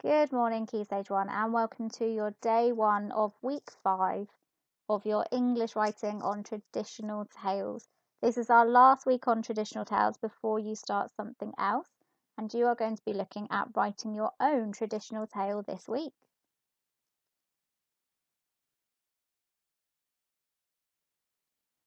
Good morning, Key Stage 1, and welcome to your day 1 of week 5 of your English writing on traditional tales. This is our last week on traditional tales before you start something else, and you are going to be looking at writing your own traditional tale this week.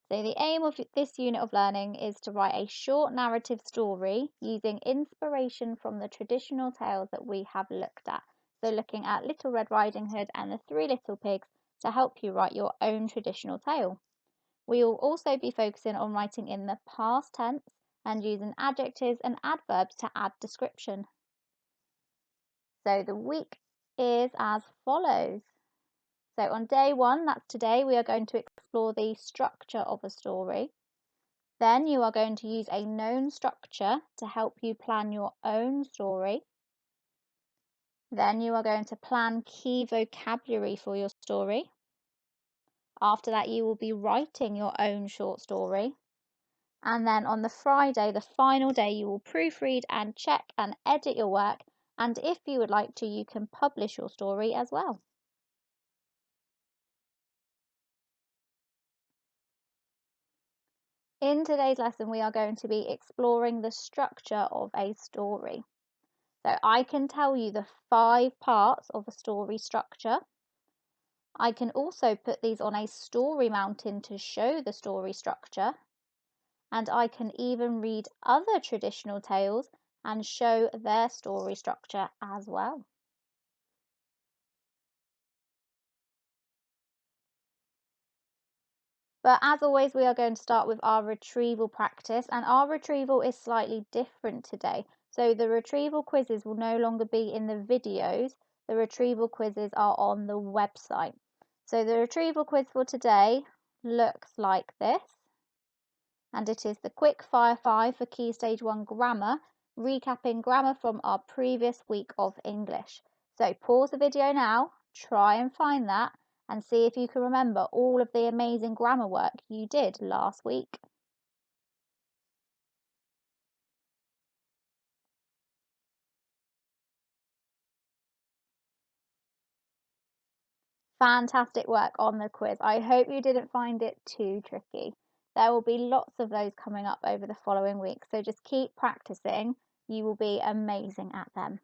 So the aim of this unit of learning is to write a short narrative story using inspiration from the traditional tales that we have looked at. So looking at Little Red Riding Hood and the Three Little Pigs to help you write your own traditional tale. We will also be focusing on writing in the past tense and using adjectives and adverbs to add description. So the week is as follows. So on day 1, that's today, we are going to explore the structure of a story. Then you are going to use a known structure to help you plan your own story. Then you are going to plan key vocabulary for your story. After that, you will be writing your own short story. And then on the Friday, the final day, you will proofread and check and edit your work. And if you would like to, you can publish your story as well. In today's lesson, we are going to be exploring the structure of a story. So I can tell you the 5 parts of a story structure. I can also put these on a story mountain to show the story structure. And I can even read other traditional tales and show their story structure as well. But as always, we are going to start with our retrieval practice, and our retrieval is slightly different today. So the retrieval quizzes will no longer be in the videos. The retrieval quizzes are on the website. So the retrieval quiz for today looks like this. And it is the quick fire 5 for Key Stage 1 grammar, recapping grammar from our previous week of English. So pause the video now, try and find that, and see if you can remember all of the amazing grammar work you did last week. Fantastic work on the quiz. I hope you didn't find it too tricky. There will be lots of those coming up over the following week, so just keep practicing. You will be amazing at them.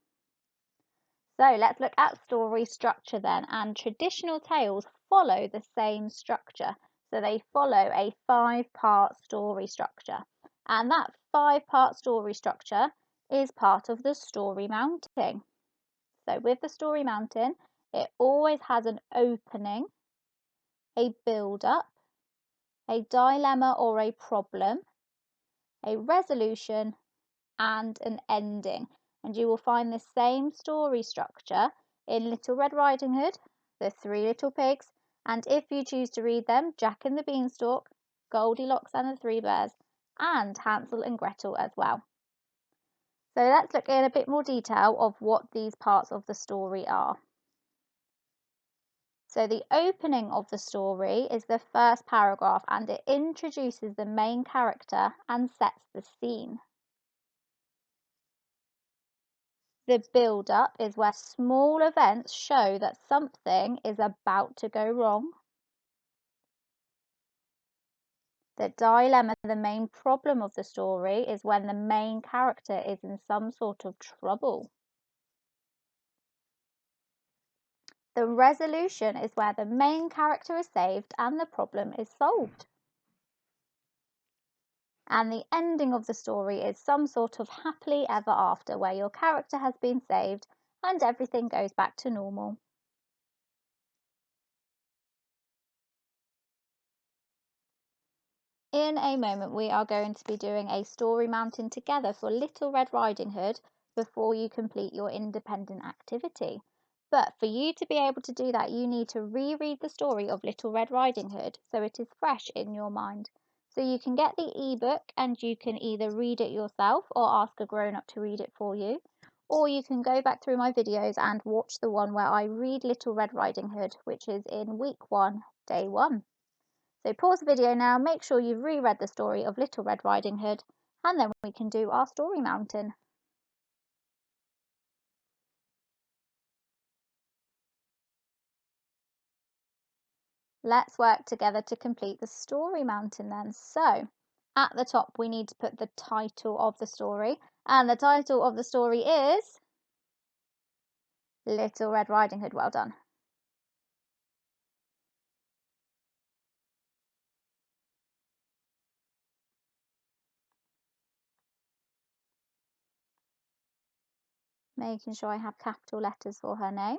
So let's look at story structure then, and traditional tales follow the same structure. So they follow a 5-part story structure, and that 5-part story structure is part of the story mounting. So with the story mountain, it always has an opening, a build-up, a dilemma or a problem, a resolution, and an ending. And you will find the same story structure in Little Red Riding Hood, the Three Little Pigs, and if you choose to read them, Jack and the Beanstalk, Goldilocks and the Three Bears, and Hansel and Gretel as well. So let's look in a bit more detail of what these parts of the story are. So the opening of the story is the first paragraph, and it introduces the main character and sets the scene. The build-up is where small events show that something is about to go wrong. The dilemma, the main problem of the story, is when the main character is in some sort of trouble. The resolution is where the main character is saved and the problem is solved. And the ending of the story is some sort of happily ever after, where your character has been saved and everything goes back to normal. In a moment, we are going to be doing a story mountain together for Little Red Riding Hood before you complete your independent activity. But for you to be able to do that, you need to reread the story of Little Red Riding Hood so it is fresh in your mind. So you can get the ebook and you can either read it yourself or ask a grown-up to read it for you. Or you can go back through my videos and watch the one where I read Little Red Riding Hood, which is in week 1, day 1. So pause the video now, make sure you've reread the story of Little Red Riding Hood, and then we can do our story mountain. Let's work together to complete the story mountain then. So, at the top we need to put the title of the story, and the title of the story is Little Red Riding Hood. Well done. Making sure I have capital letters for her name.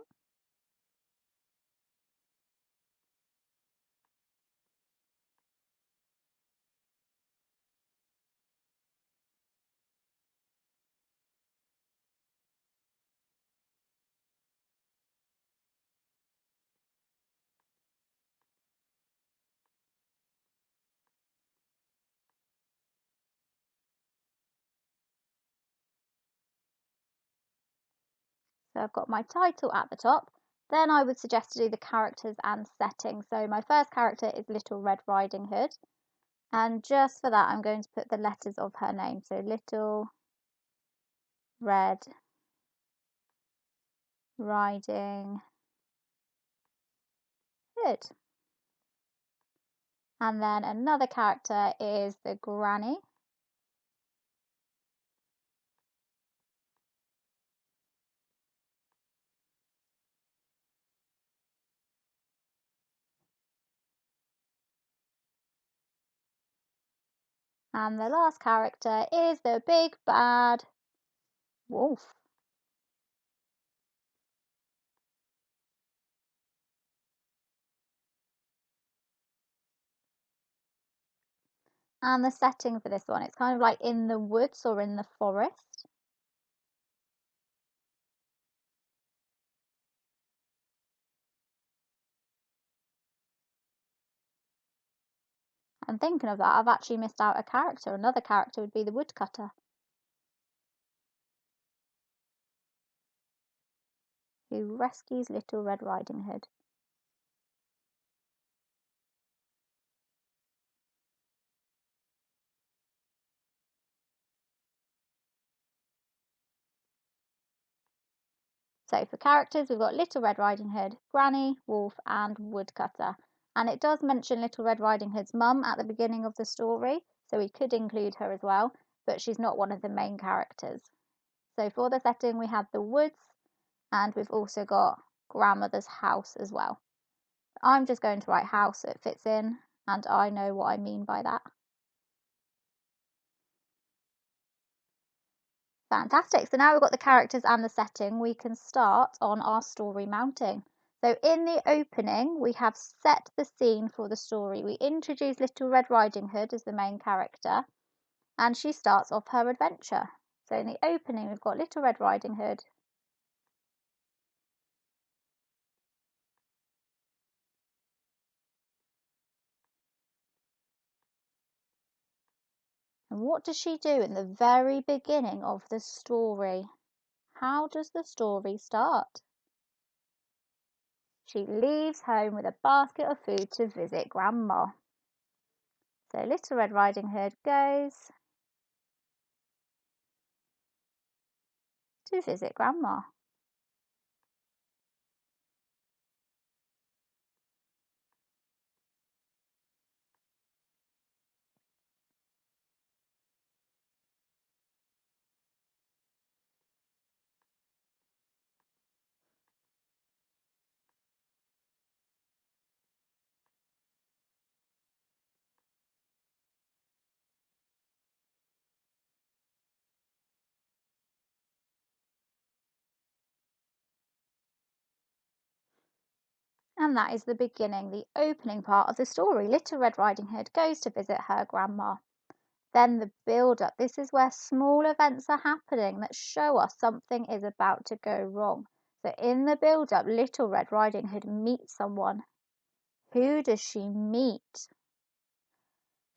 So I've got my title at the top. Then I would suggest to do the characters and setting. So my first character is Little Red Riding Hood. And just for that, I'm going to put the letters of her name. So Little Red Riding Hood. And then another character is the Granny. And the last character is the big bad wolf. And the setting for this one, it's kind of like in the woods or in the forest. And thinking of that, I've actually missed out a character. Another character would be the woodcutter, who rescues Little Red Riding Hood. So for characters, we've got Little Red Riding Hood, Granny, Wolf, and Woodcutter. And it does mention Little Red Riding Hood's mum at the beginning of the story, so we could include her as well, but she's not one of the main characters. So for the setting, we have the woods, and we've also got grandmother's house as well. I'm just going to write house so it fits in, and I know what I mean by that. Fantastic. So now we've got the characters and the setting, we can start on our story mounting. So in the opening, we have set the scene for the story. We introduce Little Red Riding Hood as the main character, and she starts off her adventure. So in the opening, we've got Little Red Riding Hood. And what does she do in the very beginning of the story? How does the story start? She leaves home with a basket of food to visit Grandma. So Little Red Riding Hood goes to visit Grandma. And that is the beginning, the opening part of the story. Little Red Riding Hood goes to visit her grandma. Then the build-up. This is where small events are happening that show us something is about to go wrong. So in the build-up, Little Red Riding Hood meets someone. Who does she meet?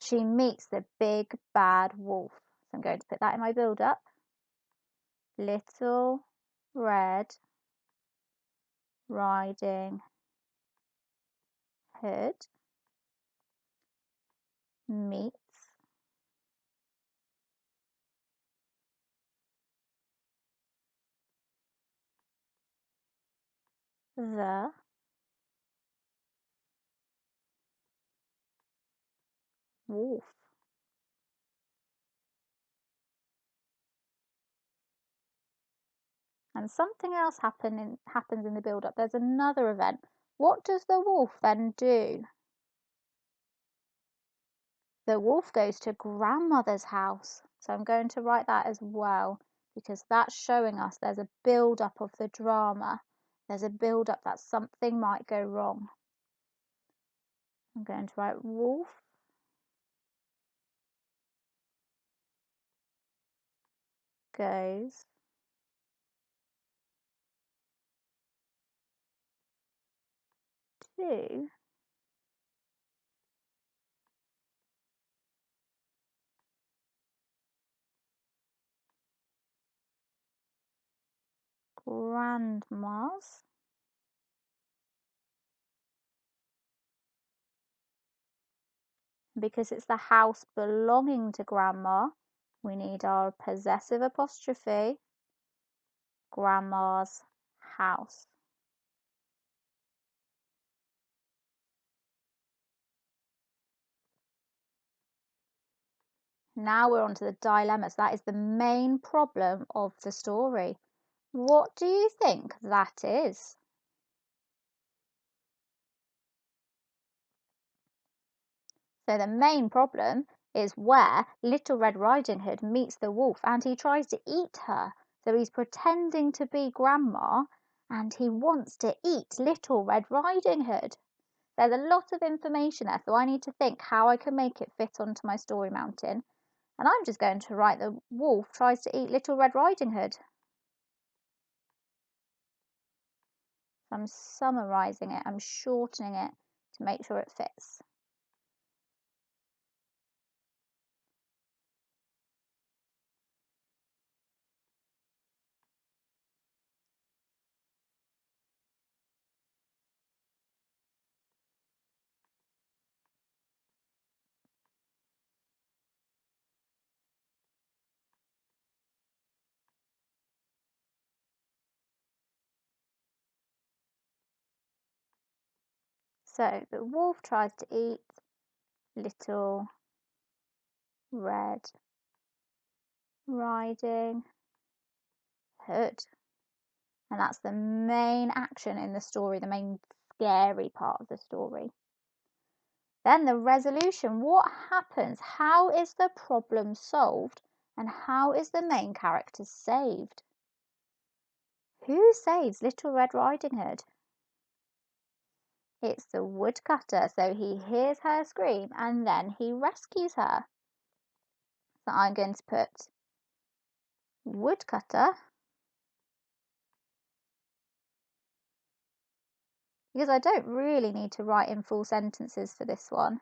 She meets the big bad wolf. So I'm going to put that in my build-up. Little Red Riding Hood meets the wolf. And something else happens in the build-up. There's another event. What does the wolf then do? The wolf goes to grandmother's house. So I'm going to write that as well, because that's showing us there's a build-up of the drama. There's a build-up that something might go wrong. I'm going to write wolf goes to grandma's because it's the house belonging to grandma. We need our possessive apostrophe, grandma's house. Now we're on to the dilemmas. That is the main problem of the story. What do you think that is? So the main problem is where Little Red Riding Hood meets the wolf and he tries to eat her. So he's pretending to be grandma and he wants to eat Little Red Riding Hood. There's a lot of information there, so I need to think how I can make it fit onto my story mountain. And I'm just going to write the wolf tries to eat Little Red Riding Hood. So I'm summarising it, I'm shortening it to make sure it fits. So the wolf tries to eat Little Red Riding Hood. And that's the main action in the story, the main scary part of the story. Then the resolution. What happens? How is the problem solved? And how is the main character saved? Who saves Little Red Riding Hood? It's the woodcutter. So he hears her scream and then he rescues her. So I'm going to put woodcutter because I don't really need to write in full sentences for this one.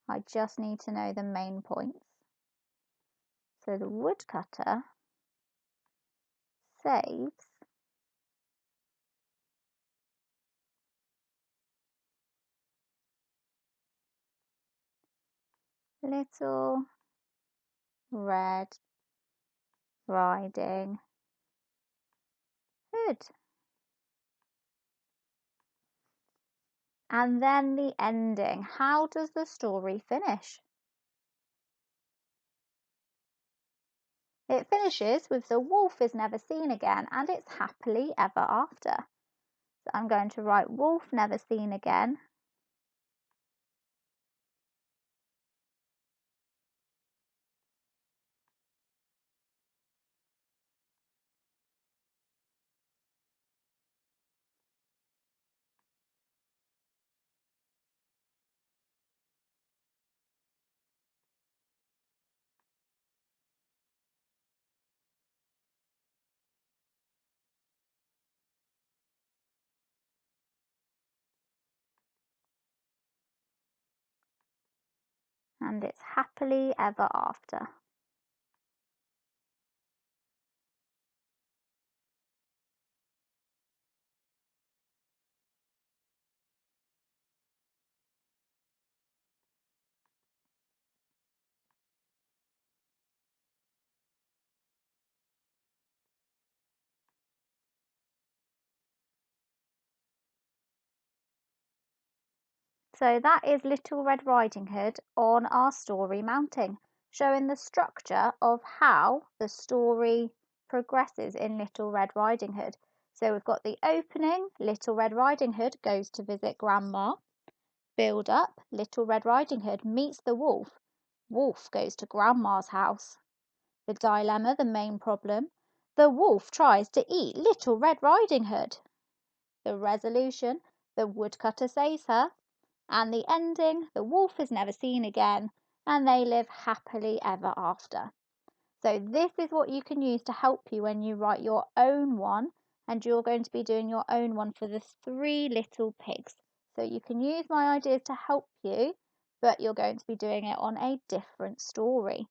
I just need to know the main points. So the woodcutter saves Little Red Riding Hood. And then the ending. How does the story finish? It finishes with the wolf is never seen again and it's happily ever after. So I'm going to write wolf never seen again. And it's happily ever after. So that is Little Red Riding Hood on our story mounting, showing the structure of how the story progresses in Little Red Riding Hood. So we've got the opening, Little Red Riding Hood goes to visit Grandma. Build up, Little Red Riding Hood meets the wolf. Wolf goes to Grandma's house. The dilemma, the main problem. The wolf tries to eat Little Red Riding Hood. The resolution, the woodcutter saves her. And the ending, the wolf is never seen again and they live happily ever after. So this is what you can use to help you when you write your own one, and you're going to be doing your own one for the Three Little Pigs. So you can use my ideas to help you, but you're going to be doing it on a different story.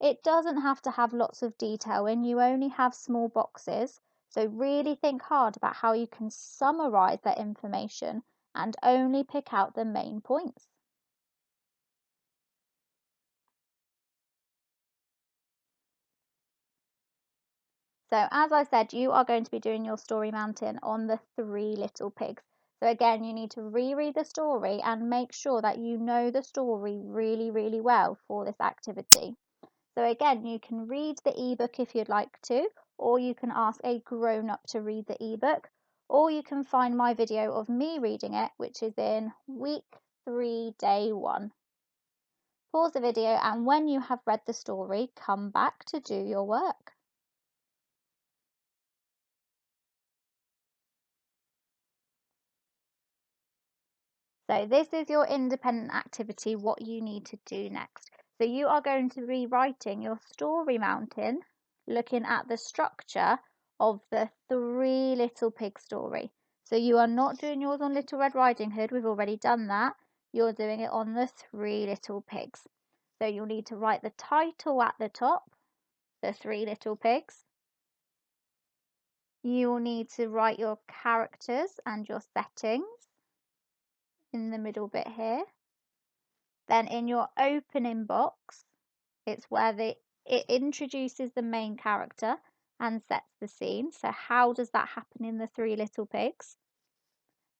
It doesn't have to have lots of detail when you only have small boxes. So really think hard about how you can summarize that information and only pick out the main points. So as I said, you are going to be doing your story mountain on the Three Little Pigs. So again, you need to reread the story and make sure that you know the story really, really well for this activity. So again, you can read the ebook if you'd like to, or you can ask a grown-up to read the ebook, or you can find my video of me reading it, which is in week 3, day 1. Pause the video, and when you have read the story, come back to do your work. So this is your independent activity, what you need to do next. So you are going to be writing your story mountain, looking at the structure of the Three Little Pig story. So you are not doing yours on Little Red Riding Hood, we've already done that. You're doing it on the Three Little Pigs. So you'll need to write the title at the top, the Three Little Pigs. You will need to write your characters and your settings in the middle bit here. Then in your opening box, it's where it introduces the main character and sets the scene. So how does that happen in the Three Little Pigs?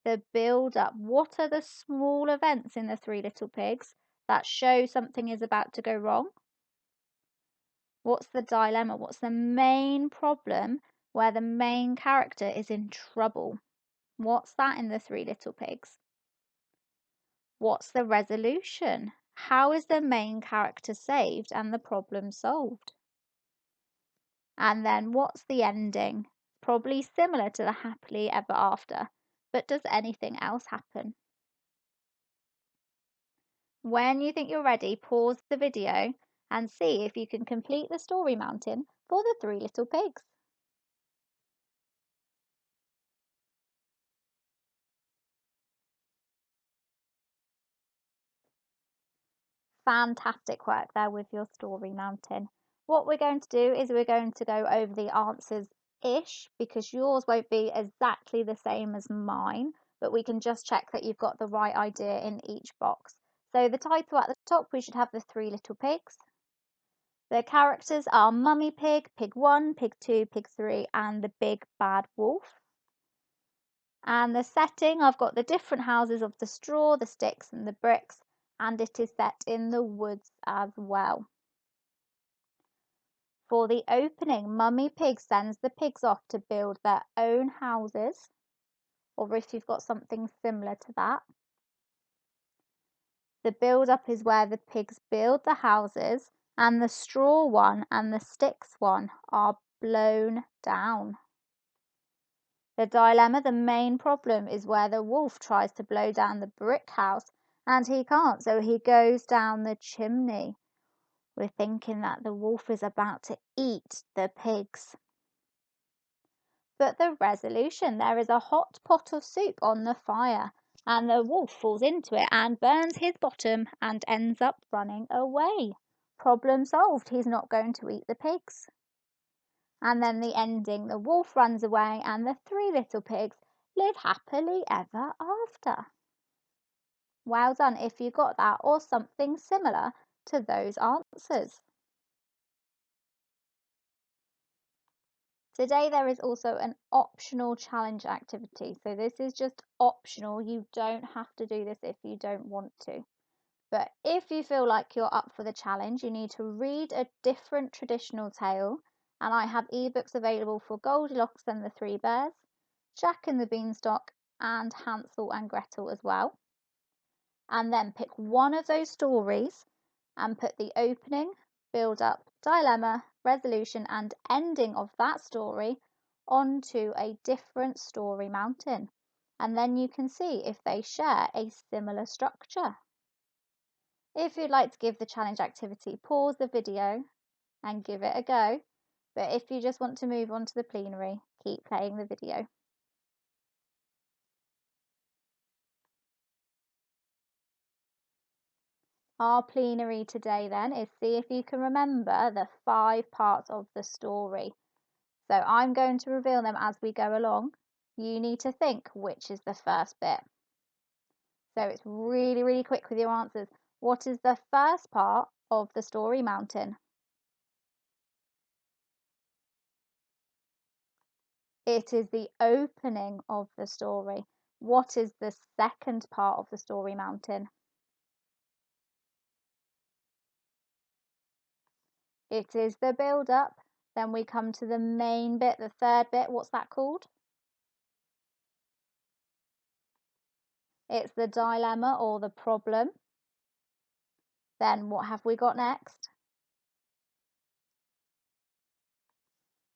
The build up. What are the small events in the Three Little Pigs that show something is about to go wrong? What's the dilemma? What's the main problem where the main character is in trouble? What's that in the Three Little Pigs? What's the resolution? How is the main character saved and the problem solved? And then what's the ending? Probably similar to the happily ever after, but does anything else happen? When you think you're ready, pause the video and see if you can complete the story mountain for the Three Little Pigs. Fantastic work there with your story mountain. What we're going to do is we're going to go over the answers-ish, because yours won't be exactly the same as mine, but we can just check that you've got the right idea in each box. So the title at the top, we should have the Three Little Pigs. The characters are Mummy Pig, Pig 1, Pig 2, Pig 3, and the Big Bad Wolf. And the setting, I've got the different houses of the straw, the sticks and the bricks, and it is set in the woods as well. For the opening, Mummy Pig sends the pigs off to build their own houses, or if you've got something similar to that. The build-up is where the pigs build the houses, and the straw one and the sticks one are blown down. The dilemma, the main problem, is where the wolf tries to blow down the brick house and he can't, so he goes down the chimney. We're thinking that the wolf is about to eat the pigs. But the resolution, there is a hot pot of soup on the fire and the wolf falls into it and burns his bottom and ends up running away. Problem solved, he's not going to eat the pigs. And then the ending, the wolf runs away and the Three Little Pigs live happily ever after. Well done if you got that, or something similar to those answers. Today there is also an optional challenge activity. So this is just optional. You don't have to do this if you don't want to. But if you feel like you're up for the challenge, you need to read a different traditional tale. And I have ebooks available for Goldilocks and the Three Bears, Jack and the Beanstalk, and Hansel and Gretel as well. And then pick one of those stories and put the opening, build up, dilemma, resolution, and ending of that story onto a different story mountain. And then you can see if they share a similar structure. If you'd like to give the challenge activity, pause the video and give it a go. But if you just want to move on to the plenary, keep playing the video. Our plenary today then is see if you can remember the 5 parts of the story. So I'm going to reveal them as we go along. You need to think which is the first bit. So it's really, really quick with your answers. What is the first part of the story mountain? It is the opening of the story. What is the second part of the story mountain? It is the build up. Then we come to the main bit, the third bit. What's that called? It's the dilemma or the problem. Then what have we got next?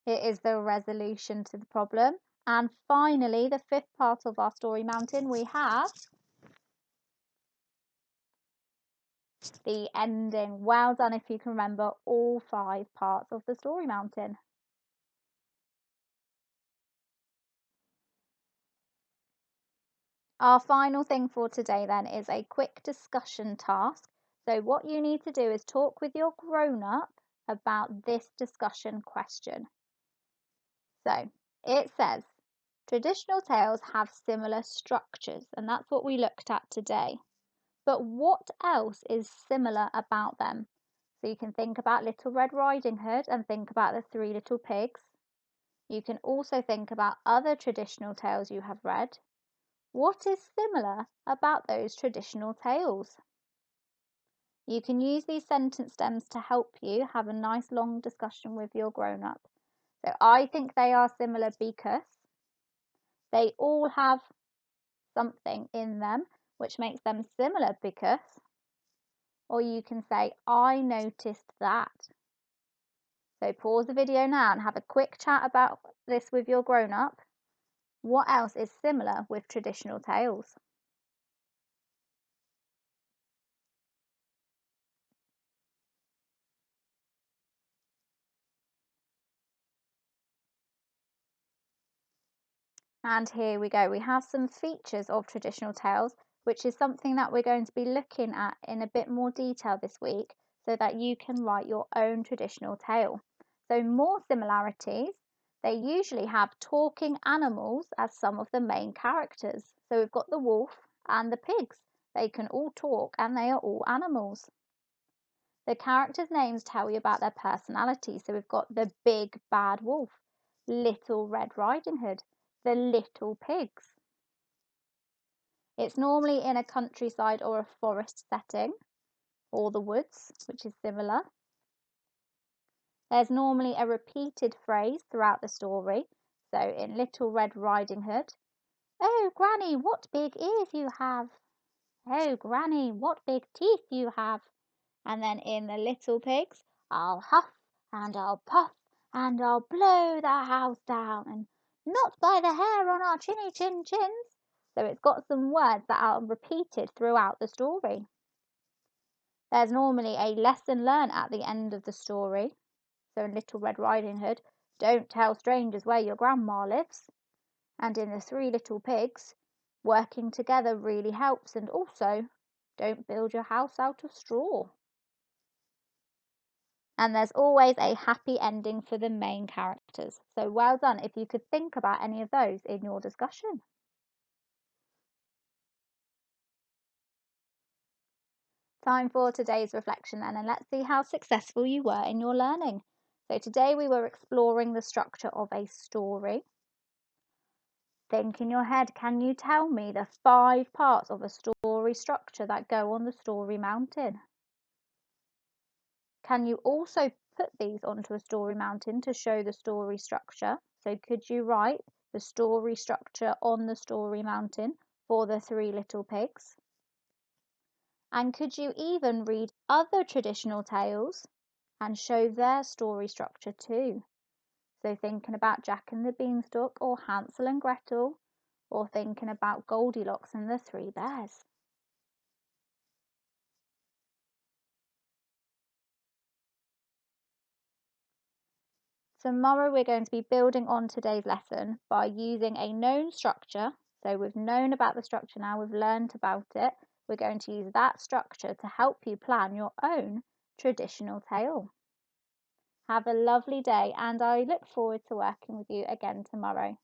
It is the resolution to the problem. And finally, the 5th part of our story mountain, we have the ending. Well done if you can remember all 5 parts of the story mountain. Our final thing for today then is a quick discussion task. So what you need to do is talk with your grown-up about this discussion question. So it says, traditional tales have similar structures, and that's what we looked at today. But what else is similar about them? So you can think about Little Red Riding Hood and think about the 3 Little Pigs. You can also think about other traditional tales you have read. What is similar about those traditional tales? You can use these sentence stems to help you have a nice long discussion with your grown-up. So I think they are similar because they all have something in them which makes them similar because, or you can say, I noticed that. So pause the video now and have a quick chat about this with your grown-up. What else is similar with traditional tales? And here we go. We have some features of traditional tales, which is something that we're going to be looking at in a bit more detail this week so that you can write your own traditional tale. So more similarities, they usually have talking animals as some of the main characters. So we've got the wolf and the pigs. They can all talk and they are all animals. The characters' names tell you about their personality. So we've got the big bad wolf, Little Red Riding Hood, the little pigs. It's normally in a countryside or a forest setting, or the woods, which is similar. There's normally a repeated phrase throughout the story. So in Little Red Riding Hood, oh, Granny, what big ears you have. Oh, Granny, what big teeth you have. And then in the Little Pigs, I'll huff and I'll puff and I'll blow the house down and not by the hair on our chinny chin chins. So it's got some words that are repeated throughout the story. There's normally a lesson learned at the end of the story. So in Little Red Riding Hood, don't tell strangers where your grandma lives. And in the 3 Little Pigs, working together really helps, and also don't build your house out of straw. And there's always a happy ending for the main characters. So well done if you could think about any of those in your discussion. Time for today's reflection then, and let's see how successful you were in your learning. So today we were exploring the structure of a story. Think in your head, can you tell me the 5 parts of a story structure that go on the story mountain? Can you also put these onto a story mountain to show the story structure? So could you write the story structure on the story mountain for the 3 little pigs? And could you even read other traditional tales and show their story structure too? So thinking about Jack and the Beanstalk or Hansel and Gretel, or thinking about Goldilocks and the 3 bears. Tomorrow we're going to be building on today's lesson by using a known structure. So we've known about the structure now, we've learned about it. We're going to use that structure to help you plan your own traditional tale. Have a lovely day, and I look forward to working with you again tomorrow.